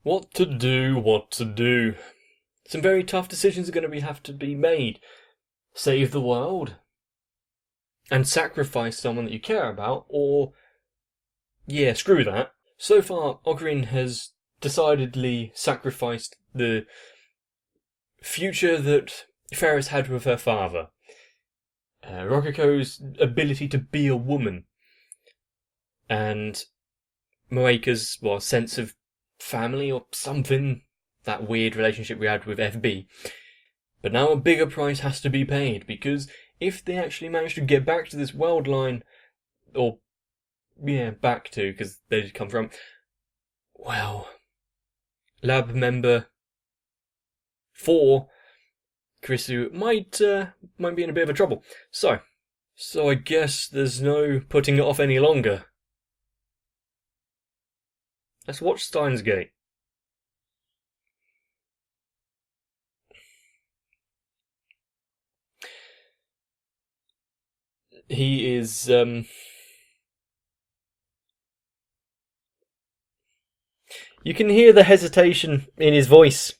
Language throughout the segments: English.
What to do, what to do. Some very tough decisions are going to have to be made. Save the world. And sacrifice someone that you care about, or... yeah, screw that. So far, Ocarina has decidedly sacrificed the future that Ferris had with her father. Rokoko's ability to be a woman. And Moeka's, sense of family or something. That weird relationship we had with FB. But now a bigger price has to be paid, because if they actually manage to get back to this world line, or, back to, because they did come from, well, lab member 4, Kurisu, might be in a bit of a trouble. So I guess there's no putting it off any longer. Let's watch Steins Gate. He is, you can hear the hesitation in his voice.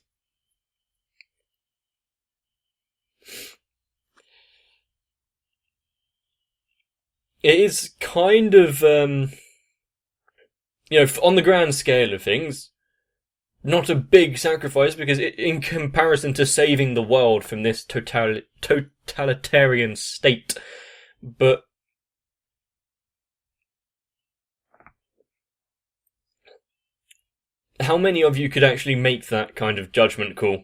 It is kind of, on the grand scale of things, not a big sacrifice, because in comparison to saving the world from this totalitarian state, but how many of you could actually make that kind of judgment call?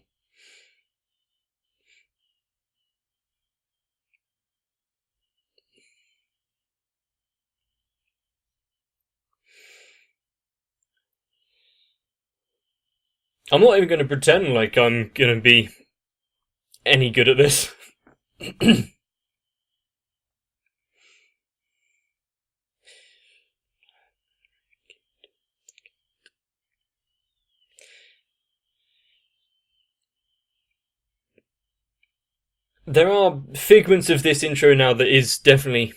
I'm not even going to pretend like I'm going to be any good at this. There are figments of this intro now that is definitely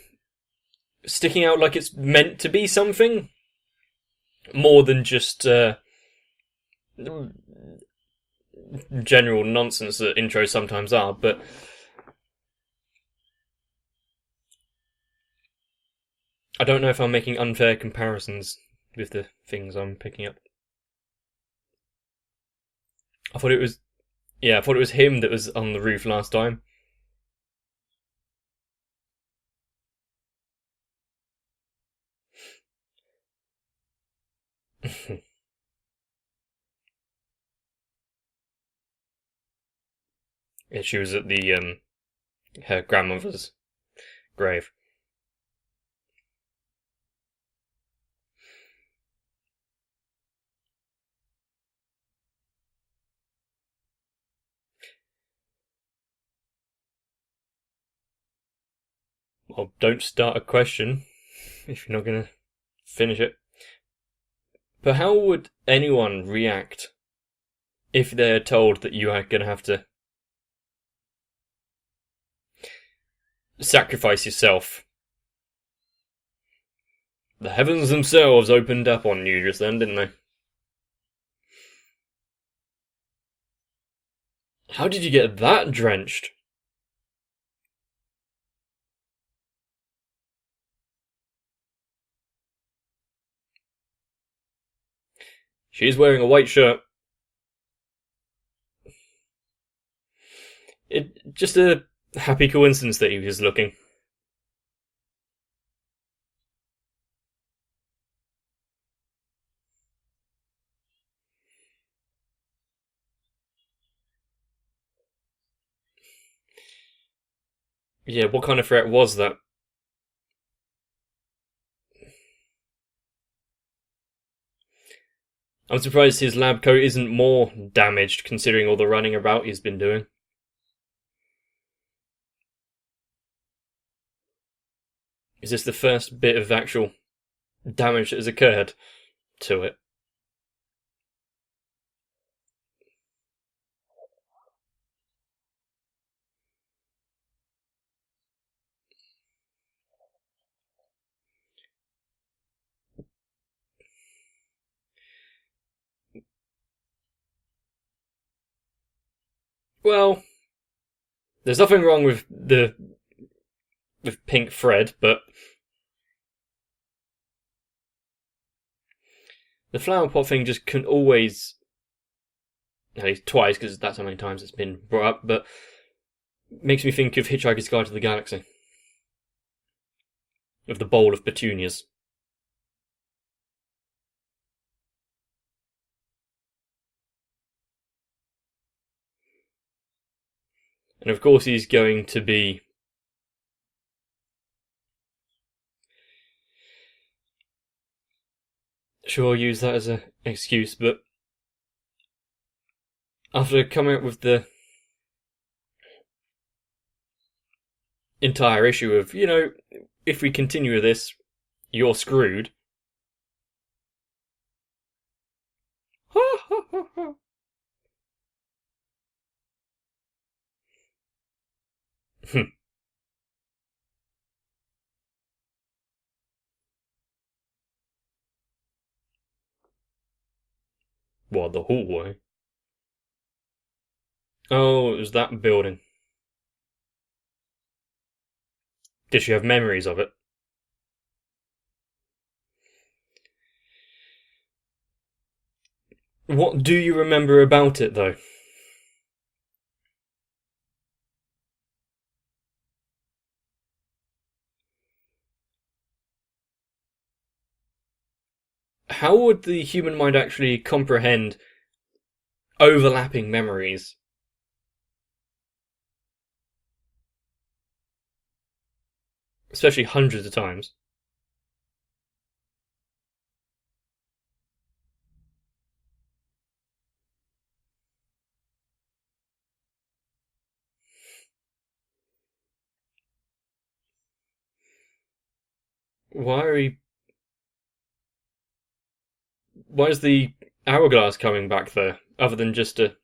sticking out like it's meant to be something. More than just general nonsense that intros sometimes are, but I don't know if I'm making unfair comparisons with the things I'm picking up. I thought it was him that was on the roof last time. Yeah, she was at the her grandmother's grave. Well, don't start a question if you're not going to finish it. But how would anyone react if they're told that you are going to have to sacrifice yourself? The heavens themselves opened up on you just then, didn't they? How did you get that drenched? She's wearing a white shirt. It just a happy coincidence that he was looking. Yeah, what kind of threat was that? I'm surprised his lab coat isn't more damaged, considering all the running about he's been doing. Is this the first bit of actual damage that has occurred to it? Well, there's nothing wrong with pink thread, but the flower pot thing just can always, at least twice, because that's how many times it's been brought up, but makes me think of Hitchhiker's Guide to the Galaxy. Of the bowl of petunias. And of course he's going to be sure, I'll use that as an excuse, but after coming up with the entire issue of, if we continue with this, you're screwed. What, the hallway? Oh, it was that building. Did she have memories of it? What do you remember about it, though? How would the human mind actually comprehend overlapping memories? Especially hundreds of times. Why is the hourglass coming back there, other than just a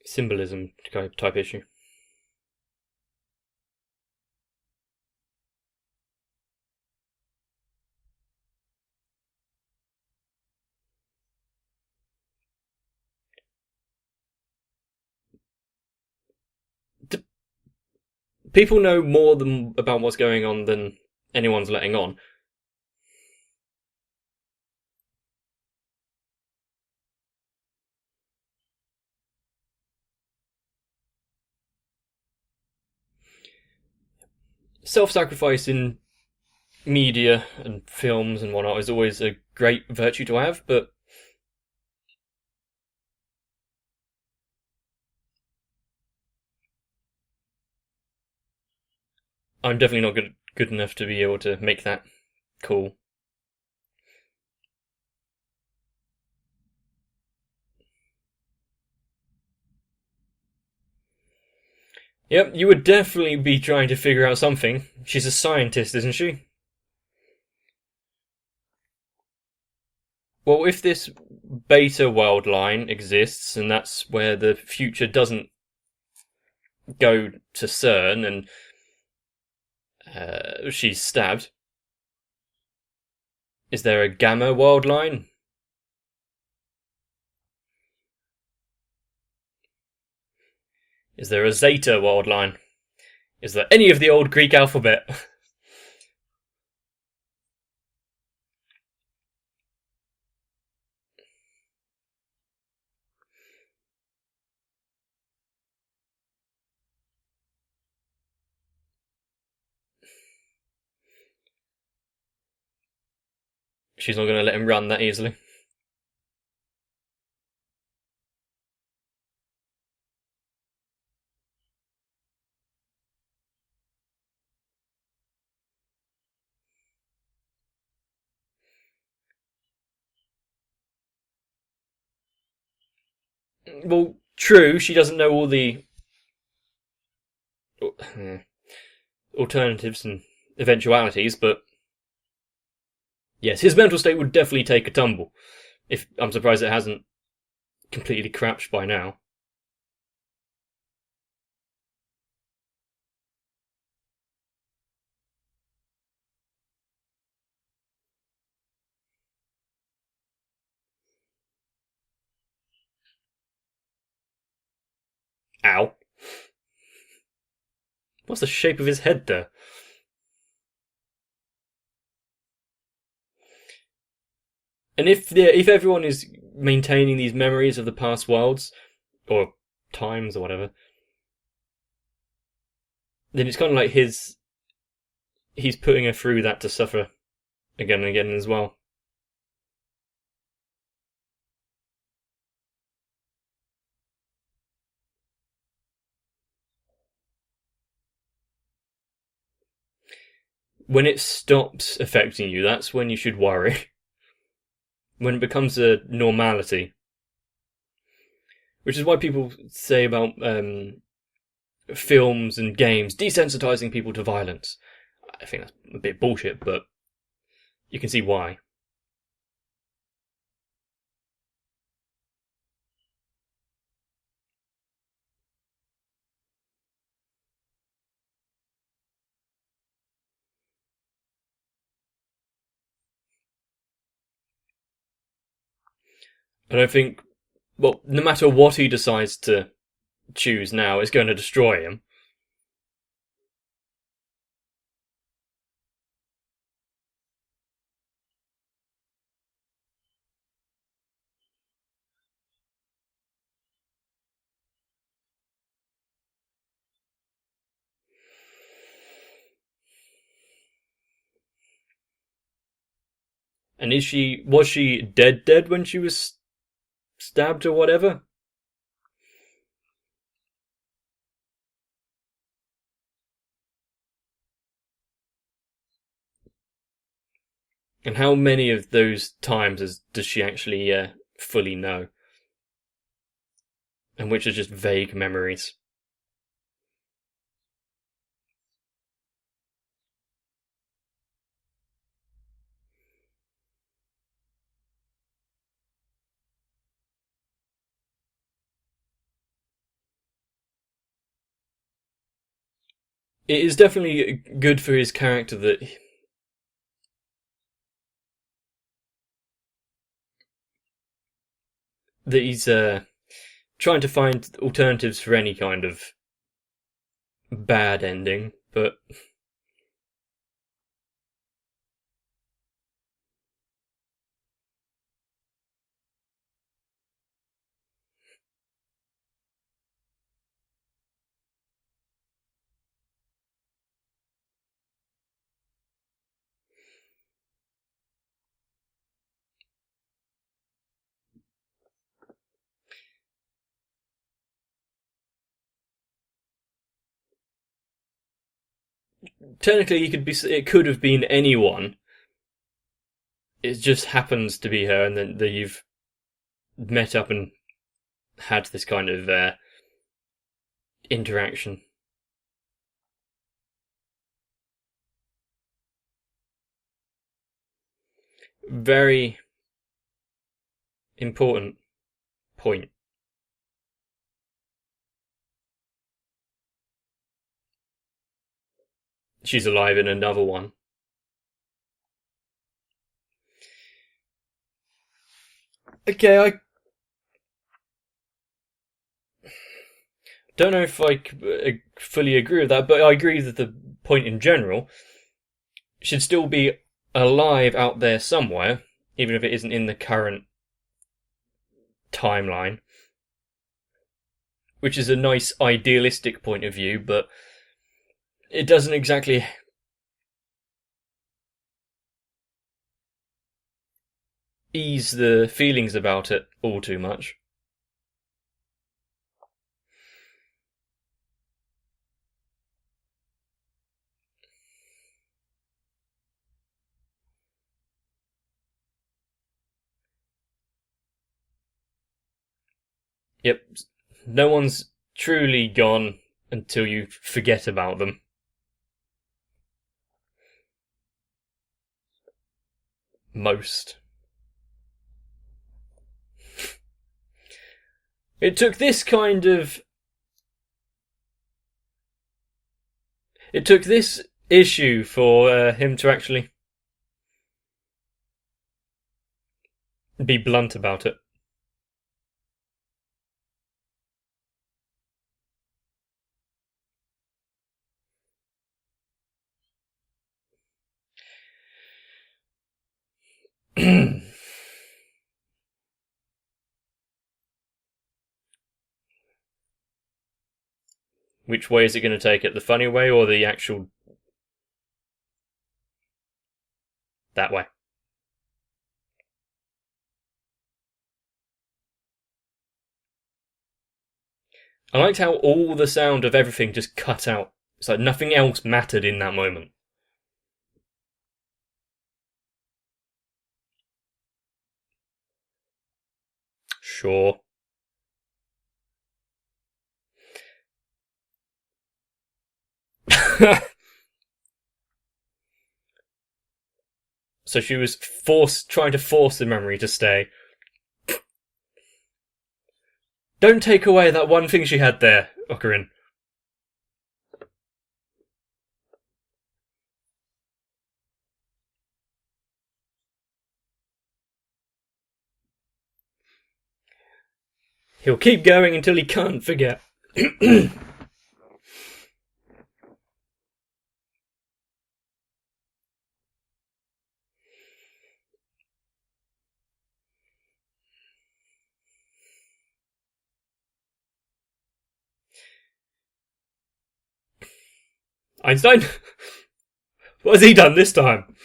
symbolism type issue? People know more about what's going on than anyone's letting on. Self-sacrifice in media and films and whatnot is always a great virtue to have, but I'm definitely not good enough to be able to make that call. Yep, you would definitely be trying to figure out something. She's a scientist, isn't she? Well, if this beta world line exists, and that's where the future doesn't go to CERN and she's stabbed, is there a gamma world line? Is there a zeta world line? Is there any of the old Greek alphabet? She's not going to let him run that easily. Well, true, she doesn't know all the alternatives and eventualities, but yes, his mental state would definitely take a tumble. If I'm surprised it hasn't completely crashed by now. Ow. What's the shape of his head there? And if everyone is maintaining these memories of the past worlds, or times, or whatever, then it's kind of like he's putting her through that to suffer again and again as well. When it stops affecting you, that's when you should worry. When it becomes a normality. Which is why people say about films and games desensitizing people to violence. I think that's a bit bullshit, but you can see why. And I think, well, no matter what he decides to choose now, it's going to destroy him. And was she dead when she was stabbed or whatever? And how many of those times does she actually fully know? And which are just vague memories. It is definitely good for his character that he's trying to find alternatives for any kind of bad ending, but technically it could have been anyone. It just happens to be her, and then you've met up and had this kind of interaction. Very important point. She's alive in another one. Okay, I don't know if I fully agree with that, but I agree that the point in general should still be alive out there somewhere, even if it isn't in the current timeline. Which is a nice idealistic point of view, but it doesn't exactly ease the feelings about it all too much. Yep, no one's truly gone until you forget about them. Most. It took this kind of. It took this issue for him to actually be blunt about it. Which way is it going to take it? The funny way or the actual... that way? I liked how all the sound of everything just cut out. It's like nothing else mattered in that moment. Sure. So she was trying to force the memory to stay. Don't take away that one thing she had there, Ocarina. He'll keep going until he can't forget. Einstein? What has he done this time?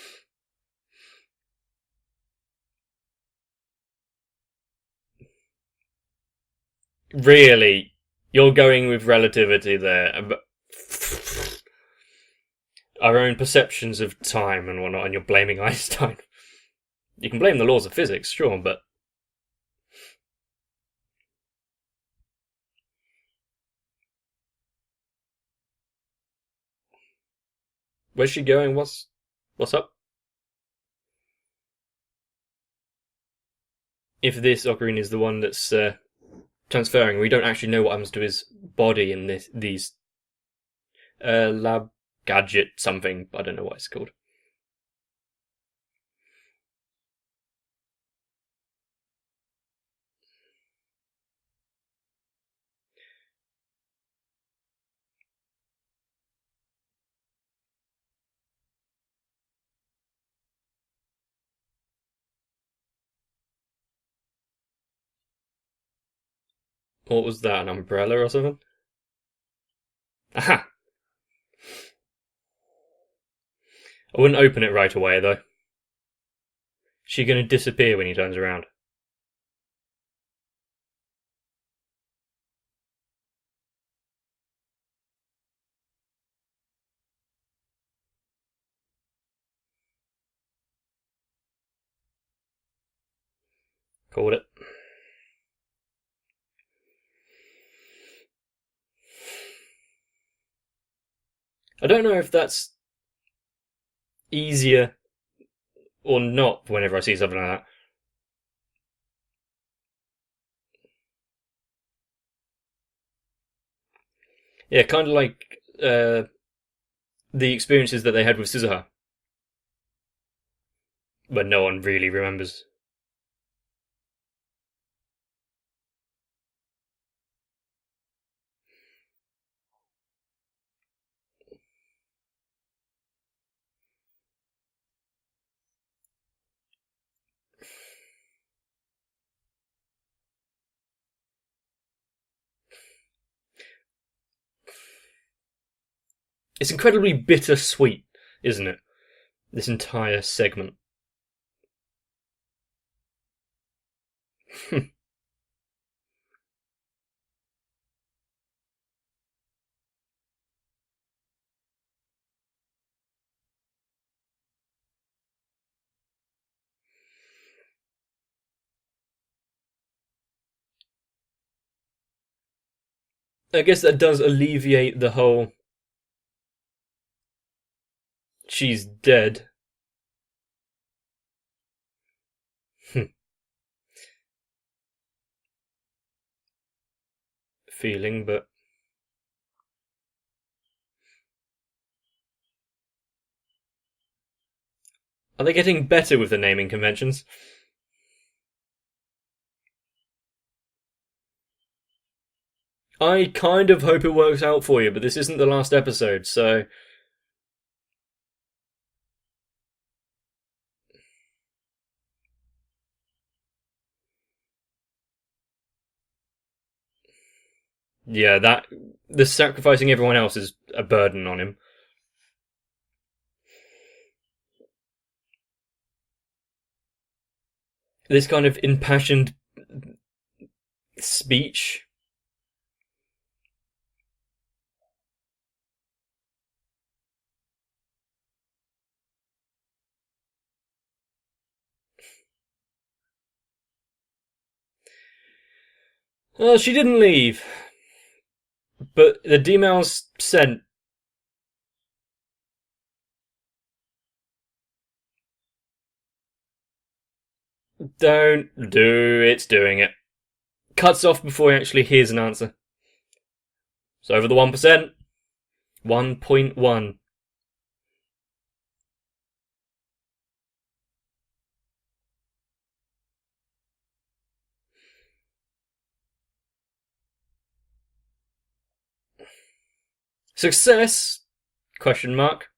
Really? You're going with relativity there. Our own perceptions of time and whatnot, and you're blaming Einstein. You can blame the laws of physics, sure, but... where's she going? What's up? If this Ocarina is the one that's transferring, we don't actually know what happens to his body in these lab gadget something. I don't know what it's called. What was that, an umbrella or something? Aha! I wouldn't open it right away, though. She's going to disappear when he turns around. Called it. I don't know if that's easier or not whenever I see something like that. Yeah, kind of like the experiences that they had with Suzuha. But no one really remembers. It's incredibly bittersweet, isn't it? This entire segment. I guess that does alleviate the whole she's dead feeling, but are they getting better with the naming conventions? I kind of hope it works out for you, but this isn't the last episode, so... Yeah, the sacrificing everyone else is a burden on him. This kind of impassioned speech. She didn't leave, but the email's sent. Don't do it's doing it. Cuts off before he actually hears an answer. It's over the 1%. 1.1. Success? Question mark.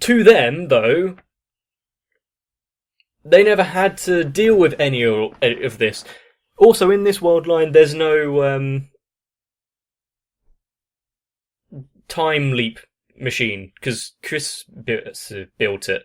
To them, though, they never had to deal with any of this. Also, in this world line, there's no time leap machine, because Chris built it.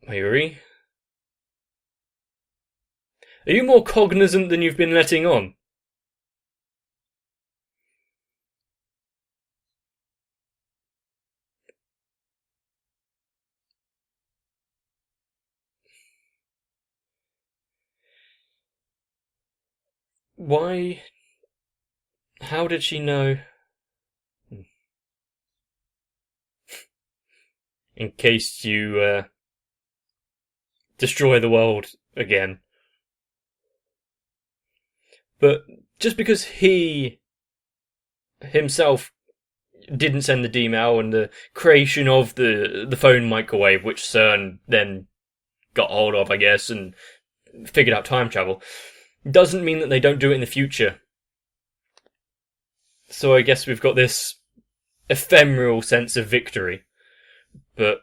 Mayuri? Are you more cognizant than you've been letting on? Why? How did she know? In case you destroy the world again. But just because he himself didn't send the email and the creation of the phone microwave, which CERN then got hold of, I guess, and figured out time travel, doesn't mean that they don't do it in the future. So I guess we've got this ephemeral sense of victory. But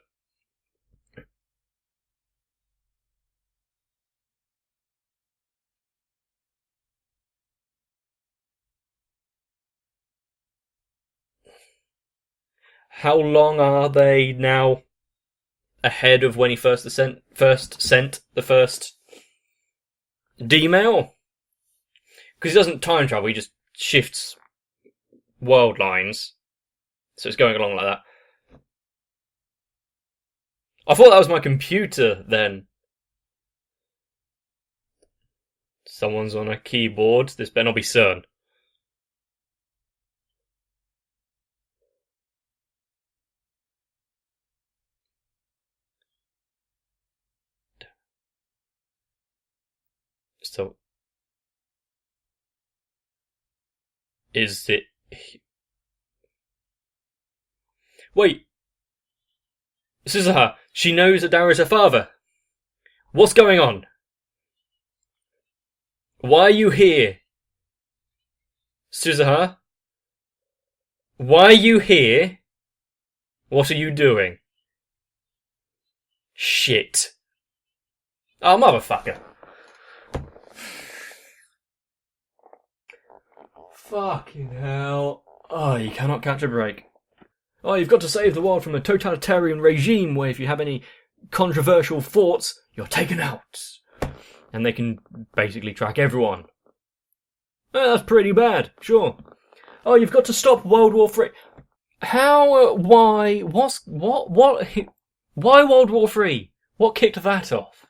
how long are they now ahead of when he first sent the first D-mail? Because he doesn't time travel, he just shifts world lines. So it's going along like that. I thought that was my computer then. Someone's on a keyboard. This better not be CERN. So, is it... Wait! Suzuha, she knows that Dara is her father. What's going on? Why are you here? Suzuha? Why are you here? What are you doing? Shit. Oh, motherfucker. Fucking hell. Oh, you cannot catch a break. Oh, you've got to save the world from a totalitarian regime where if you have any controversial thoughts, you're taken out. And they can basically track everyone. Oh, that's pretty bad, sure. Oh, you've got to stop World War III. How, why, what, why World War III? What kicked that off?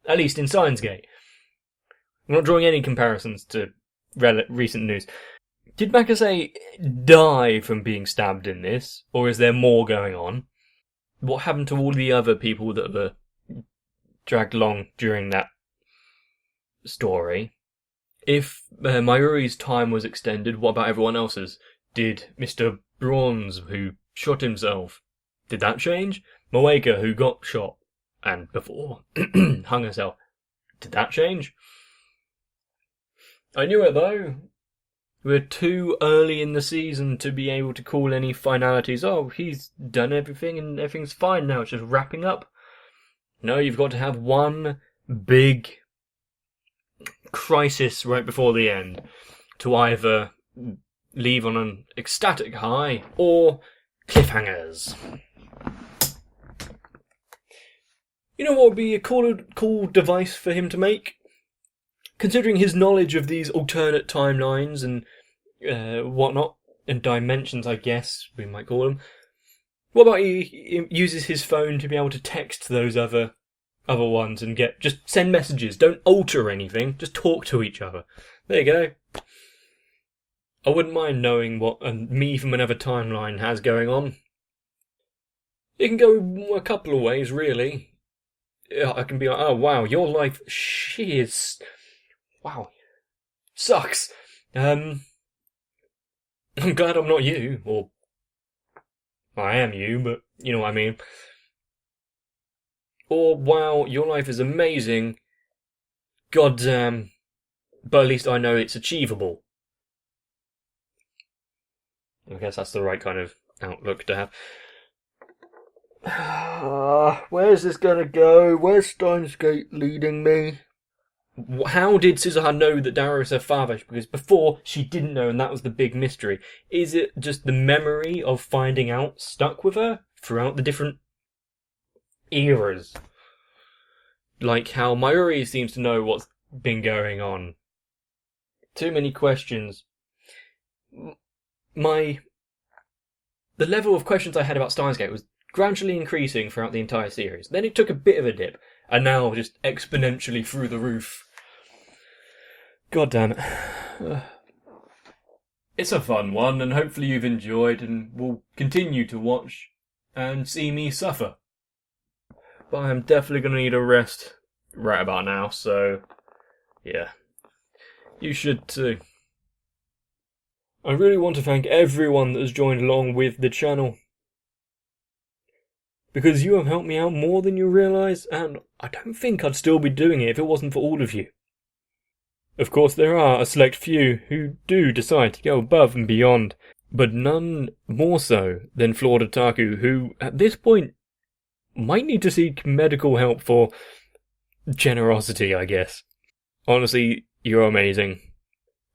At least in Steins. I'm not drawing any comparisons to recent news. Did Makase die from being stabbed in this, or is there more going on? What happened to all the other people that were dragged along during that story? If Mayuri's time was extended, what about everyone else's? Did Mr. Bronze, who shot himself, did that change? Moeka, who got shot and before hung herself, did that change? I knew it though. We're too early in the season to be able to call any finalities. Oh, he's done everything and everything's fine now, it's just wrapping up. No, you've got to have one big crisis right before the end to either leave on an ecstatic high or cliffhangers. You know what would be a cool device for him to make? Considering his knowledge of these alternate timelines and whatnot, and dimensions, I guess we might call them. What about he uses his phone to be able to text those other ones and just send messages. Don't alter anything, just talk to each other. There you go. I wouldn't mind knowing what me from another timeline has going on. It can go a couple of ways, really. I can be like, oh wow, your life, wow, sucks. I'm glad I'm not you, or I am you, but you know what I mean. Or, wow, your life is amazing, goddamn, but at least I know it's achievable. I guess that's the right kind of outlook to have. Where's this gonna go? Where's Steins Gate leading me? How did Suzuha know that Daru is her father? Because before, she didn't know, and that was the big mystery. Is it just the memory of finding out stuck with her throughout the different eras? Like how Mayuri seems to know what's been going on. Too many questions. The level of questions I had about Steins Gate was gradually increasing throughout the entire series. Then it took a bit of a dip, and now just exponentially through the roof. God damn it. It's a fun one, and hopefully you've enjoyed and will continue to watch and see me suffer. But I'm definitely going to need a rest right about now, so yeah. You should too. I really want to thank everyone that has joined along with the channel, because you have helped me out more than you realise, and I don't think I'd still be doing it if it wasn't for all of you. Of course, there are a select few who do decide to go above and beyond, but none more so than Flawed Otaku, who, at this point, might need to seek medical help for generosity, I guess. Honestly, you're amazing.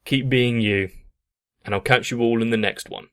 Keep being you, and I'll catch you all in the next one.